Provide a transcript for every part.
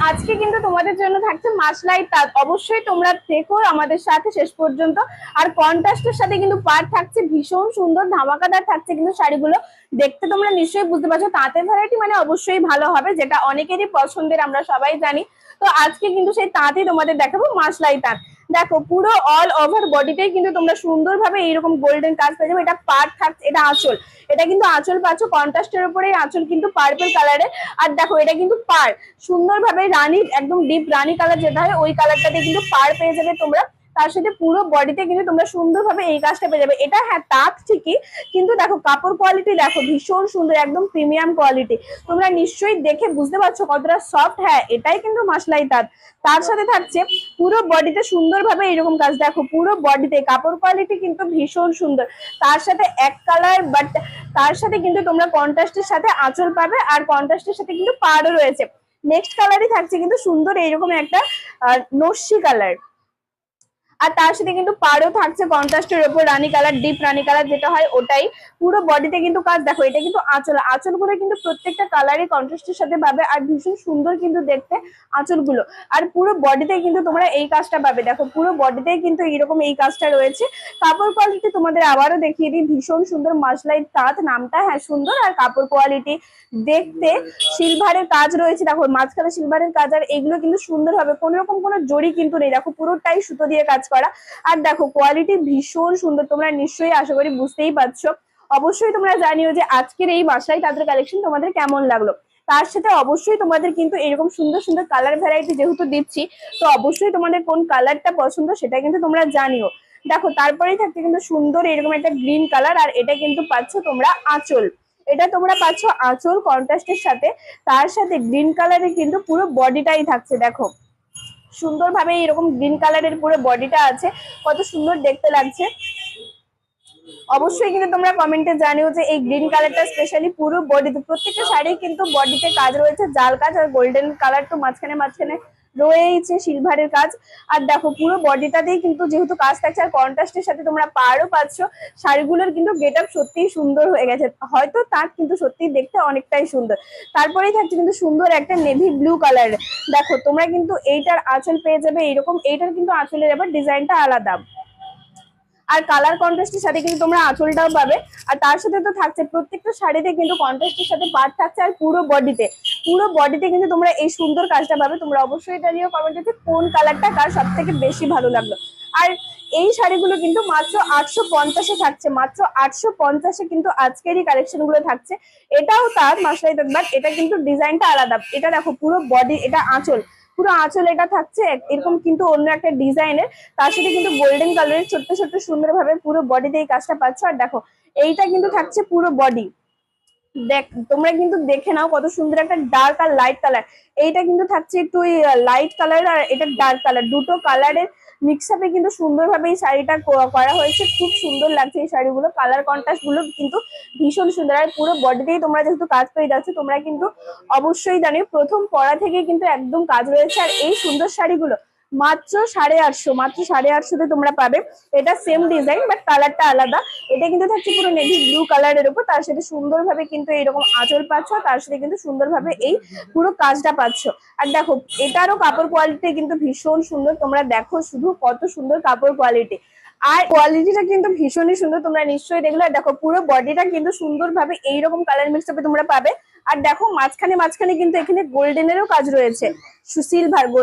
আজকে কিন্তু তোমাদের জন্য থাকছে মাসলাই তাঁত। অবশ্যই তোমরা দেখো আমাদের সাথে শেষ পর্যন্ত। আর কন্ট্রাস্টের সাথে কিন্তু পাড় থাকছে, ভীষণ সুন্দর ধামাকাদার থাকছে কিন্তু শাড়িগুলো। দেখতে তোমরা নিশ্চয়ই বুঝতে পারছো তাঁতের ভ্যারাইটি মানে অবশ্যই ভালো হবে, যেটা অনেকেরই পছন্দের, আমরা সবাই জানি। তো আজকে কিন্তু সেই তাঁতই তোমাদের দেখাবো, মাসলাই তাঁত। দেখো পুরো অল ওভার বডিতেই কিন্তু তোমরা সুন্দরভাবে এইরকম গোল্ডেন কাজ পেয়ে যাবে। এটা পাড় থাকছে, এটা আঁচল। এটা কিন্তু আঁচল পাচ্ছ কন্ট্রাস্টের উপরে, আঁচল কিন্তু পার্পল কালারের। আর দেখো এটা কিন্তু পাড় সুন্দরভাবে রানী, একদম ডিপ রানী কালার যেটা হয় ওই কালারটাতে কিন্তু পাড় পেয়ে যাবে তোমরা। তার সাথে পুরো বডিতে কিন্তু তোমরা সুন্দরভাবে এই কাজটা পেয়ে যাবে। এটা হ্যাঁ তাঁত ঠিকই, কিন্তু দেখো কাপড় কোয়ালিটি দেখো ভীষণ সুন্দর, একদম প্রিমিয়াম কোয়ালিটি। তোমরা নিশ্চয়ই দেখে বুঝতে পারছো কতটা সফট। হ্যাঁ এটাই কিন্তু মাসলাই তাঁত। তার সাথে থাকছে পুরো বডিতে সুন্দরভাবে এরকম কাজ। দেখো পুরো বডিতে কাপড় কোয়ালিটি কিন্তু ভীষণ সুন্দর। তার সাথে এক কালার, বাট তার সাথে কিন্তু তোমরা কন্ট্রাস্টের সাথে আঁচল পাবে, আর কন্ট্রাস্টের সাথে কিন্তু পাড়ও রয়েছে। নেক্সট কালারই থাকছে কিন্তু সুন্দর এইরকম একটা নস্যি কালার। আর তার সাথে কিন্তু পাড়ও থাকছে কন্ট্রাস্টের উপর রানী কালার, ডিপ রানী কালার যেটা হয় ওটাই। পুরো বডিতে কিন্তু কাজ। দেখো এটা কিন্তু আঁচল, আঁচলগুলো কিন্তু প্রত্যেকটা কালারই কন্ট্রাস্টের সাথে পাবে, আর ভীষণ সুন্দর কিন্তু দেখতে আঁচলগুলো। আর পুরো বডিতে কিন্তু তোমরা এই কাজটা পাবে। দেখো পুরো বডিতে কিন্তু এইরকম এই কাজটা রয়েছে। কাপড় কোয়ালিটি তোমাদের আবারও দেখিয়ে দিই, ভীষণ সুন্দর মাসলাই তাঁত নামটা, হ্যাঁ সুন্দর। আর কাপড় কোয়ালিটি দেখতে সিলভারের কাজ রয়েছে, দেখো মাঝখানে সিলভারের কাজ। আর এগুলো কিন্তু সুন্দর হবে, কোনো রকম কোনো জড়ি কিন্তু নেই, দেখো পুরোটাই সুতো দিয়ে কাজ করা। আর দেখো কোয়ালিটি ভীষণ সুন্দর, তোমরা নিশ্চয়ই আশা করি বুঝতেই পারছো। অবশ্যই তোমরা জানিও যে আজকের এই মাসলাই তাঁতের কালেকশন তোমাদের কেমন লাগলো। তার সাথে অবশ্যই তোমাদের কিন্তু এরকম সুন্দর সুন্দর কালার ভ্যারাইটি যেহেতু দিচ্ছি, তো অবশ্যই তোমাদের কোন কালারটা পছন্দ সেটা কিন্তু তোমরা জানিও। দেখো তারপরেই থাকছে কিন্তু সুন্দর এরকম একটা গ্রিন কালার, আর এটা কিন্তু পাচ্ছ তোমরা আঁচল। এটা তোমরা পাচ্ছ আঁচল কন্ট্রাস্টের সাথে। তার সাথে গ্রিন কালারের কিন্তু পুরো বডিটাই থাকছে। দেখো সুন্দরভাবে এরকম গ্রিন কালারের পুরো বডিটা আছে, কত সুন্দর দেখতে লাগছে। অবশ্যই কিন্তু তোমরা কমেন্টে জানিও যে এই গ্রিন কালারটা স্পেশালি পুরো বডিতে, প্রত্যেকটা শাড়ি কিন্তু বডিতে কাজ রয়েছে, জাল কাজ। আর গোল্ডেন কালার তো মাঝখানে মাঝখানে রয়েছে সিলভারের কাজ। আর দেখো পুরো বডিটাতেই কিন্তু যেহেতু কাজ থাকছে, আর কন্ট্রাস্টের সাথে তোমরা পাড়ও পাচ্ছ। শাড়িগুলোর কিন্তু গেট আপ সত্যিই সুন্দর হয়ে গেছে, হয়তো তার কিন্তু সত্যিই দেখতে অনেকটাই সুন্দর। তারপরেই থাকছে কিন্তু সুন্দর একটা নেভি ব্লু কালার। দেখো তোমরা কিন্তু এইটার আঁচল পেয়ে যাবে এইরকম, এইটার কিন্তু আঁচলের এবার ডিজাইনটা আলাদা। আর কালার কন্ট্রাস্টের সাথে কিন্তু তোমরা আঁচলটাও পাবে। আর তার সাথে তো থাকছে প্রত্যেকটা শাড়িতে কিন্তু কন্ট্রাস্টের সাথে পাড় থাকছে। আর পুরো বডিতে কিন্তু তোমরা এই সুন্দর কাজটা পাবে। তোমরা অবশ্যই জানিও কমেন্টে কোন কালারটা কার সব থেকে বেশি ভালো লাগলো। আর এই শাড়িগুলো কিন্তু মাত্র 850-এ থাকছে, মাত্র 850-এ কিন্তু আজকের এই কালেকশন গুলো থাকছে। এটাও তার মাসলাই তাঁত, বাট এটা কিন্তু ডিজাইনটা আলাদা। এটা দেখো পুরো বডি, এটা আঁচল, পুরো আঁচল এটা থাকছে এরকম কিন্তু অন্য একটা ডিজাইনের। তার সাথে কিন্তু গোল্ডেন কালারের ছোট্ট ছোট্ট সুন্দরভাবে পুরো বডিতে এই কাজটা পাচ্ছ। আর দেখো এইটা কিন্তু থাকছে পুরো বডি। দেখ তোমরা কিন্তু দেখে নাও কত সুন্দর একটা ডার্ক আর লাইট কালার। এইটা কিন্তু থাকছে একটু লাইট কালার, আর এটা ডার্ক কালার, দুটো কালারের মিক্স আপে কিন্তু সুন্দরভাবে এই শাড়িটা করা হয়েছে। খুব সুন্দর লাগছে এই শাড়িগুলো, কালার কন্ট্রাস্ট গুলো কিন্তু ভীষণ সুন্দর। আর পুরো বডিতেই তোমরা যেহেতু কাজ পেয়ে যাচ্ছ, তোমরা কিন্তু অবশ্যই জানি প্রথম পরা থেকে কিন্তু একদম কাজ রয়েছে। আর এই সুন্দর শাড়িগুলো মাত্র 850, মাত্র 850-তে তোমরা পাবে। এটা সেম ডিজাইন বাট কালারটা আলাদা। এটা কিন্তু থাকছে পুরো নেভি ব্লু কালারের উপর, তার সাথে সুন্দরভাবে কিন্তু এরকম আঁচল পাচ্ছ, তার সাথে কিন্তু সুন্দরভাবে এই পুরো কাজটা পাচ্ছ। আর দেখো এটারও কাপড় কোয়ালিটি কিন্তু ভীষণ সুন্দর, তোমরা দেখো শুধু কত সুন্দর কাপড় কোয়ালিটি। আর কোয়ালিটিটা কিন্তু ভীষণই সুন্দর, তোমরা নিশ্চয়ই দেখলে। আর দেখো পুরো বডিটা কিন্তু সুন্দরভাবে এইরকম কালার মিক্স আপে তোমরা পাবে। আর দেখো মাঝখানে মাঝখানে কিন্তু এখানে গোল্ডেনেরও কাজ রয়েছে,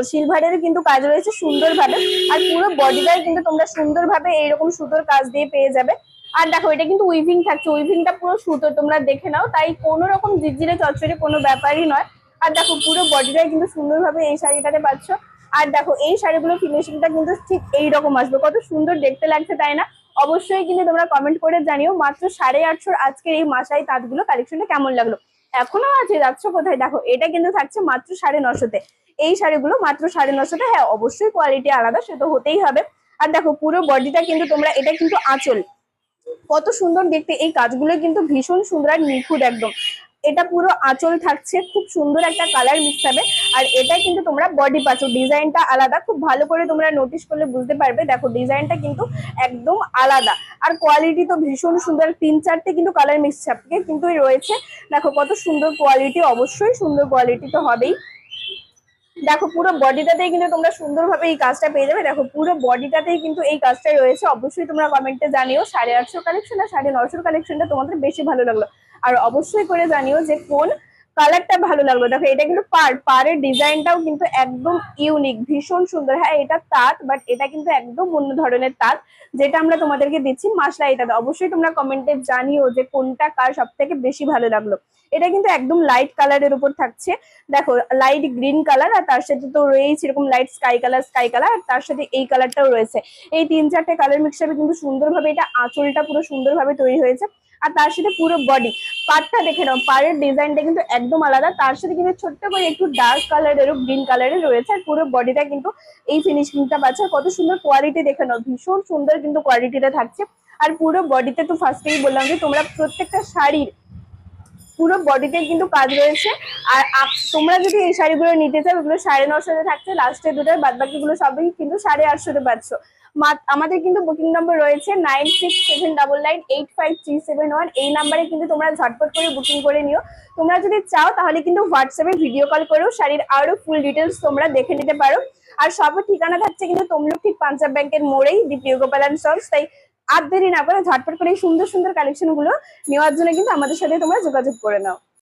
সিলভারের কিন্তু কাজ রয়েছে সুন্দরভাবে। আর পুরো বডিটাই কিন্তু তোমরা সুন্দরভাবে এইরকম সুতোর কাজ দিয়ে পেয়ে যাবে। আর দেখো এটা কিন্তু উইভিং থাকছে, উইভিংটা পুরো সুতো, তোমরা দেখে নাও, তাই কোনো রকম ঝিরঝিরে চচ্চড়ে কোনো ব্যাপারই নয়। আর দেখো পুরো বডিটাই কিন্তু সুন্দরভাবে এই শাড়িটাতে পাচ্ছ। আর দেখো এই শাড়িগুলোর ফিনিশিংটা কিন্তু ঠিক এইরকম আসবে, কত সুন্দর দেখতে লাগছে তাই না? অবশ্যই কিন্তু তোমরা কমেন্ট করে জানিও মাত্র 850 আজকের এই মাসাই তাঁতগুলো কালেকশনটা কেমন লাগলো। এখনো আছে, যাচ্ছ কোথায়? দেখো এটা কিন্তু থাকছে মাত্র 950-তে। এই শাড়িগুলো মাত্র 950-তে। হ্যাঁ অবশ্যই কোয়ালিটি আলাদা, সে তো হতেই হবে। আর দেখো পুরো বডিটা কিন্তু তোমরা, এটা কিন্তু আঁচল, কত সুন্দর দেখতে। এই কাজগুলো কিন্তু ভীষণ সুন্দর আর নিখুঁত একদম। এটা পুরো আঁচল থাকছে, খুব সুন্দর একটা কালার মিক্স হবে। আর এটা কিন্তু তোমরা বডি পাচ্ছ, ডিজাইনটা আলাদা, খুব ভালো করে তোমরা নোটিস করলে বুঝতে পারবে। দেখো ডিজাইনটা কিন্তু একদম আলাদা। আর কোয়ালিটি তো ভীষণ সুন্দর, 3-4টে কিন্তু কালার মিক্স আপকে কিন্তু রয়েছে। দেখো কত সুন্দর কোয়ালিটি, অবশ্যই সুন্দর কোয়ালিটি তো হবেই। দেখো পুরো বডিটাতেই কিন্তু তোমরা সুন্দরভাবে এই কাজটা পেয়ে যাবে। দেখো পুরো বডিটাতেই কিন্তু এই কাজটা রয়েছে। অবশ্যই তোমরা কমেন্টে জানিও 850 কালেকশন আর 950 কালেকশনটা তোমাদের বেশি ভালো লাগলো। আর অবশ্যই করে জানিও যে কোন কালারটা ভালো লাগলো। দেখো এটা কিন্তু পাড়ের ডিজাইনটাও কিন্তু একদম ইউনিক, ভীষণ সুন্দর। হ্যাঁ এটা তাঁত, বাট এটা কিন্তু একদম অন্য ধরনের তাঁত যেটা আমরা তোমাদেরকে দিচ্ছি মাসলাইটাতে। অবশ্যই তোমরা কমেন্টে জানিও যে কোনটা কার সব থেকে বেশি ভালো লাগলো। এটা কিন্তু একদম লাইট কালারের উপর থাকছে। দেখো লাইট গ্রিন কালার, আর তার সাথে তো রয়েছে এরকম লাইট স্কাই কালার, আর তার সাথে এই কালারটাও রয়েছে। এই 3-4টে কালার মিক্সচারে কিন্তু সুন্দরভাবে এটা আঁচলটা পুরো সুন্দরভাবে তৈরি হয়েছে। আর তার সাথে পুরো বডি পাড়টা দেখে নাও, পাড়ের ডিজাইনটা কিন্তু একদম আলাদা। তার সাথে কিন্তু ছোট্ট করে একটু ডার্ক কালারেরও গ্রিন কালারের রয়েছে। আর পুরো বডিটা কিন্তু এই ফিনিশিংটা পাচ্ছে। আর কত সুন্দর কোয়ালিটি দেখে নাও, ভীষণ সুন্দর কিন্তু কোয়ালিটিটা থাকছে। আর পুরো বডিতে তো ফার্স্টেই বললাম যে তোমরা প্রত্যেকটা শাড়ির পুরো বডিতে কিন্তু কাজ রয়েছে। আর তোমরা যদি এই শাড়িগুলো নিতে চাও, এগুলো 950 থাকছে, লাস্টে দুটোর বাদ বাকিগুলো সবই কিন্তু 850 পাচ্ছ। আমাদের কিন্তু বুকিং নম্বর রয়েছে 9679985371। এই নাম্বারে কিন্তু তোমরা ঝটপট করে বুকিং করে নিও। তোমরা যদি চাও তাহলে কিন্তু হোয়াটসঅ্যাপে ভিডিও কল করেও শাড়ির আরো ফুল ডিটেলস তোমরা দেখে নিতে পারো। আর সব ঠিকানা থাকছে কিন্তু তমলুক ঠিক পাঞ্জাব ব্যাংকের মোড়েই, দীপ্তি গোপাল অ্যান্ড সন্স। তাই আর দেরি না করে ঝটপট করে এই সুন্দর সুন্দর কালেকশন গুলো নেওয়ার জন্য কিন্তু আমাদের সাথে তোমরা যোগাযোগ করে নাও।